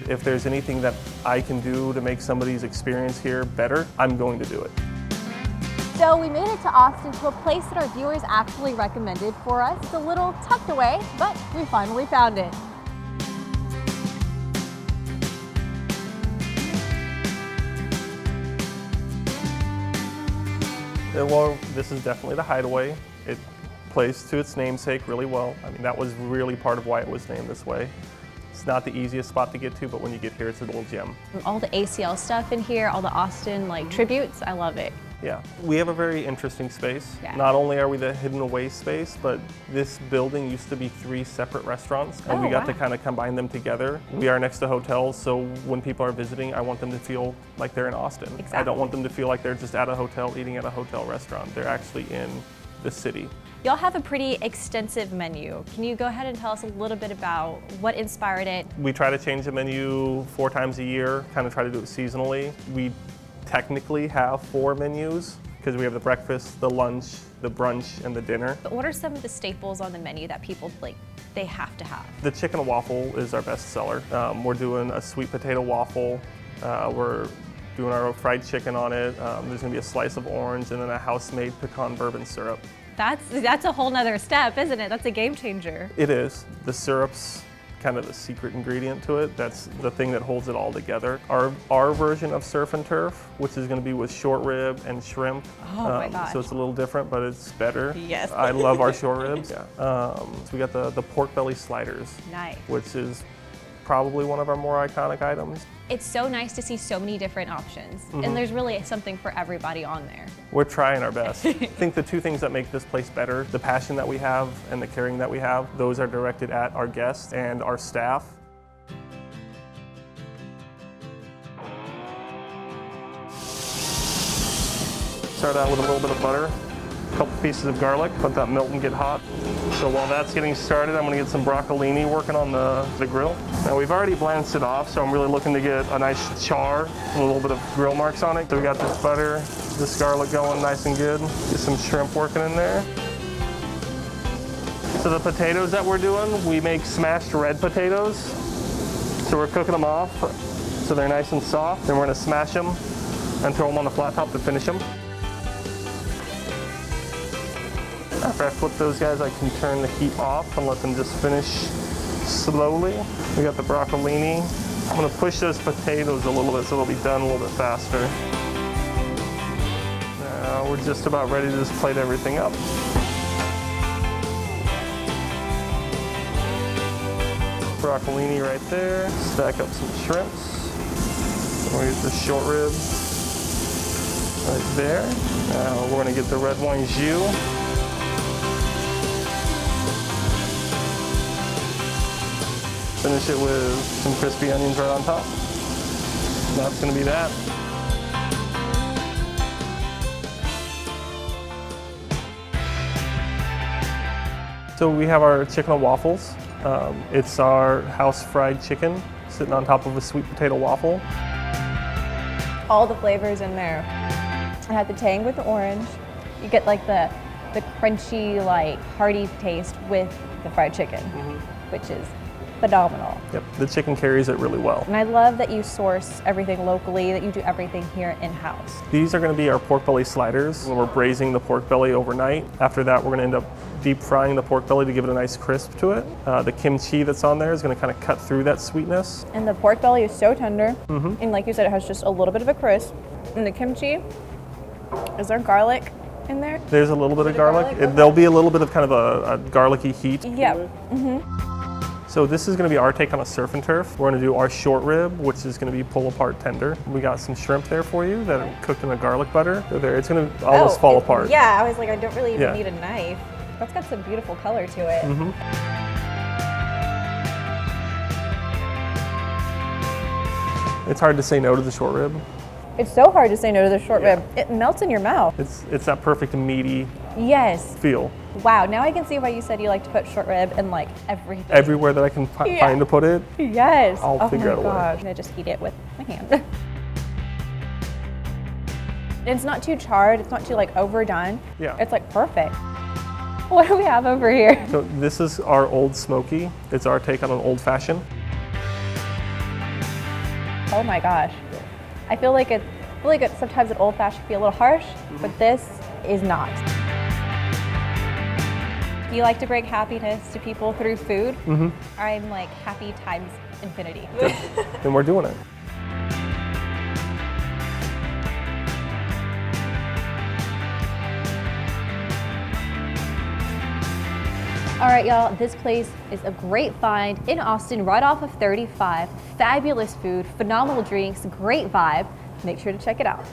If there's anything that I can do to make somebody's experience here better, I'm going to do it. So we made it to Austin, to a place that our viewers actually recommended for us. It's a little tucked away, but we finally found it. Well, this is definitely the Hideaway. It plays to its namesake really well. I mean, that was really part of why it was named this way. It's not the easiest spot to get to, but when you get here, it's a little gem. All the ACL stuff in here, all the Austin tributes, I love it. Yeah, we have a very interesting space. Yeah. Not only are we the hidden away space, but this building used to be 3 separate restaurants, and we got to kind of combine them together. We are next to hotels, so when people are visiting, I want them to feel like they're in Austin. Exactly. I don't want them to feel like they're just at a hotel eating at a hotel restaurant. They're actually in the city. Y'all have a pretty extensive menu. Can you go ahead and tell us a little bit about what inspired it? We try to change the menu 4 times a year, kind of try to do it seasonally. We technically have 4 menus because we have the breakfast, the lunch, the brunch, and the dinner. But what are some of the staples on the menu that people they have to have? The chicken and waffle is our best seller. We're doing a sweet potato waffle. We're doing our fried chicken on it. There's gonna be a slice of orange and then a house-made pecan bourbon syrup. That's a whole nother step, isn't it? That's a game changer. It is. The syrup's kind of the secret ingredient to it. That's the thing that holds it all together. Our version of surf and turf, which is going to be with short rib and shrimp. Oh my gosh. So it's a little different, but it's better. Yes. I love our short ribs. Yeah. So we got the pork belly sliders. Nice. Which is probably one of our more iconic items. It's so nice to see so many different options, and there's really something for everybody on there. We're trying our best. I think the 2 things that make this place better, the passion that we have and the caring that we have, those are directed at our guests and our staff. Start out with a little bit of butter, a couple pieces of garlic, let that melt and get hot. So while that's getting started, I'm gonna get some broccolini working on the grill. Now we've already blanched it off, so I'm really looking to get a nice char and a little bit of grill marks on it. So we got this butter, this garlic going nice and good. Get some shrimp working in there. So the potatoes that we're doing, we make smashed red potatoes. So we're cooking them off so they're nice and soft. Then we're gonna smash them and throw them on the flat top to finish them. After I flip those guys, I can turn the heat off and let them just finish slowly. We got the broccolini. I'm gonna push those potatoes a little bit so they'll be done a little bit faster. Now we're just about ready to just plate everything up. Broccolini right there. Stack up some shrimps. We'll get the short rib right there. Now we're gonna get the red wine jus. Finish it with some crispy onions right on top. That's gonna be that. So we have our chicken and waffles. It's our house fried chicken sitting on top of a sweet potato waffle. All the flavors in there. I had the tang with the orange. You get like the crunchy, like hearty taste with the fried chicken, which is phenomenal. Yep, the chicken carries it really well. And I love that you source everything locally, that you do everything here in-house. These are going to be our pork belly sliders. We're braising the pork belly overnight. After that, we're going to end up deep frying the pork belly to give it a nice crisp to it. The kimchi that's on there is going to kind of cut through that sweetness. And the pork belly is so tender. And like you said, it has just a little bit of a crisp. And the kimchi, is there garlic in there? There's a little bit of garlic. There'll be a little bit of kind of a garlicky heat. Yeah. So this is going to be our take on a surf and turf. We're going to do our short rib, which is going to be pull apart tender. We got some shrimp there for you that are cooked in a garlic butter. They're there. It's going to almost fall apart. Yeah, I was like, I don't really even need a knife. That's got some beautiful color to it. It's hard to say no to the short rib. It's so hard to say no to the short rib. It melts in your mouth. It's that perfect meaty feel. Wow, now I can see why you said you like to put short rib in like everything. Everywhere that I can find to put it, Yes. I'll figure out a way. I'm gonna just eat it with my hand. It's not too charred, it's not too like overdone. Yeah. It's like perfect. What do we have over here? So this is our Old Smoky. It's our take on an old fashioned. Oh my gosh. I feel like sometimes an old fashioned can be a little harsh, but this is not. You like to bring happiness to people through food. I'm like happy times infinity. And we're doing it. All right, y'all, this place is a great find in Austin, right off of 35. Fabulous food, phenomenal drinks, great vibe. Make sure to check it out.